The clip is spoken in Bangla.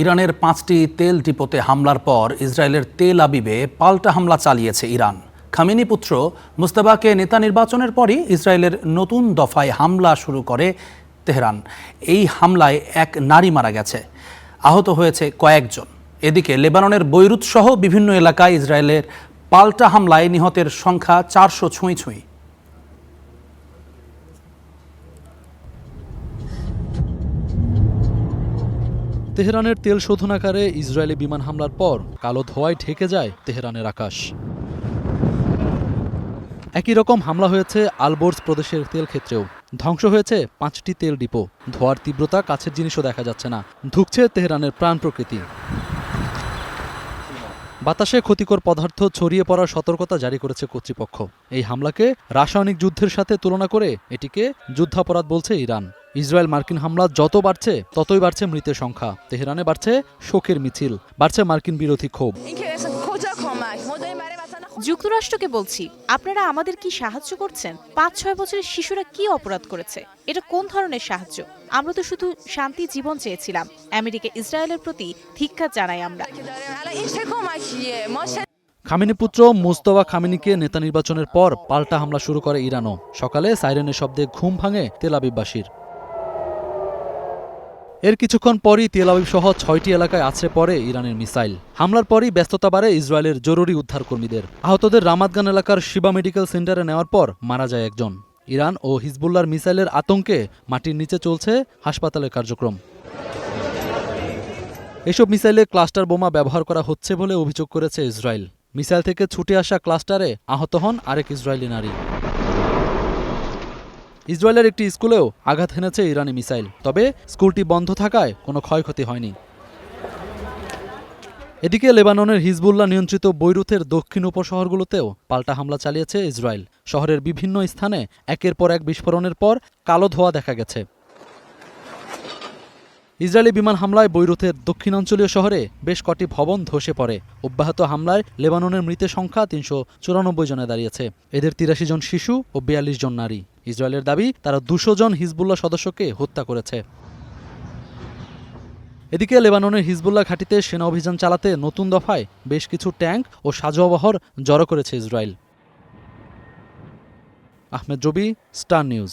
ইরানের 5টি তেল ডিপোতে হামলার পর ইসরায়েলের তেল আবিবে পাল্টা হামলা চালিয়েছে ইরান। খামেনি পুত্র মুজতবাকে নেতা নির্বাচনের পরই ইসরায়েলের নতুন দফায় হামলা শুরু করে তেহরান। এই হামলায় এক নারী মারা গেছে, আহত হয়েছে কয়েকজন। এদিকে লেবাননের বৈরুত সহ বিভিন্ন এলাকায় ইসরায়েলের পাল্টা হামলায় নিহতের সংখ্যা 400 ছুঁই। তেহরানের তেল শোধনাগারে ইসরায়েলি বিমান হামলার পর কালো ধোঁয়ায় ঢেকে যায় তেহরানের আকাশ। একই রকম হামলা হয়েছে আলবোর্স প্রদেশের তেল ক্ষেত্রেও। ধ্বংস হয়েছে 5টি তেল ডিপো। ধোঁয়ার তীব্রতা কাছের জিনিসও দেখা যাচ্ছে না। ধুঁকছে তেহরানের প্রাণ প্রকৃতি। বাতাসে ক্ষতিকর পদার্থ ছড়িয়ে পড়ার সতর্কতা জারি করেছে কর্তৃপক্ষ। এই হামলাকে রাসায়নিক যুদ্ধের সাথে তুলনা করে এটিকে যুদ্ধাপরাধ বলছে ইরান। ইসরায়েল মার্কিন হামলা যত বাড়ছে ততই বাড়ছে মৃতের সংখ্যা। তেহরানে বাড়ছে শোকের মিছিল, বাড়ছে মার্কিন বিরোধী ক্ষোভ। যুক্তরাষ্ট্রকে বলছি, আপনারা আমাদের কি সাহায্য করছেন? 5-6 বছরের শিশুরা কি অপরাধ করেছে? এটা কোন ধরনের সাহায্য? আমরা তো শুধু শান্তি জীবন চেয়েছিলাম। আমেরিকা ইসরায়েলের প্রতি ধিক্কার জানাই আমরা। খামেনি পুত্র মুজতবা খামেনিকে নেতা নির্বাচনের পর পাল্টা হামলা শুরু করে ইরানও। সকালে সাইরেনের শব্দে ঘুম ভাঙে তেল আবিববাসীর। এর কিছুক্ষণ পরই তেল আবিব সহ 6টি এলাকায় আছড়ে পড়ে ইরানের মিসাইল। হামলার পরই ব্যস্ততা বাড়ে ইসরায়েলের জরুরি উদ্ধারকর্মীদের। আহতদের রামাতগান এলাকার শিবা মেডিকেল সেন্টারে নেওয়ার পর মারা যায় একজন। ইরান ও হিজবুল্লাহর মিসাইলের আতঙ্কে মাটির নিচে চলছে হাসপাতালের কার্যক্রম। এসব মিসাইলে ক্লাস্টার বোমা ব্যবহার করা হচ্ছে বলে অভিযোগ করেছে ইসরায়েল। মিসাইল থেকে ছুটে আসা ক্লাস্টারে আহত হন আরেক ইসরায়েলি নারী। ইসরায়েলের একটি স্কুলেও আঘাত হেনেছে ইরানি মিসাইল, তবে স্কুলটি বন্ধ থাকায় কোনো ক্ষয়ক্ষতি হয়নি। এদিকে লেবাননের হিজবুল্লাহ নিয়ন্ত্রিত বৈরুতের দক্ষিণ উপশহরগুলোতেও পাল্টা হামলা চালিয়েছে ইসরায়েল। শহরের বিভিন্ন স্থানে একের পর এক বিস্ফোরণের পর কালো ধোঁয়া দেখা গেছে। ইসরায়েলি বিমান হামলায় বৈরুতের দক্ষিণাঞ্চলীয় শহরে বেশ কটি ভবন ধসে পড়ে। অব্যাহত হামলায় লেবাননের মৃতের সংখ্যা 394 জনে দাঁড়িয়েছে। এদের 83 জন শিশু ও 42 জন নারী। ইসরায়েলের দাবি তারা 200 জন হিজবুল্লাহ সদস্যকে হত্যা করেছে। এদিকে লেবাননের হিজবুল্লাহ ঘাঁটিতে সেনা অভিযান চালাতে নতুন দফায় বেশ কিছু ট্যাঙ্ক ও সাজোয়াবহর জড়ো করেছে ইসরায়েল। আহমেদ রবি, স্টার নিউজ।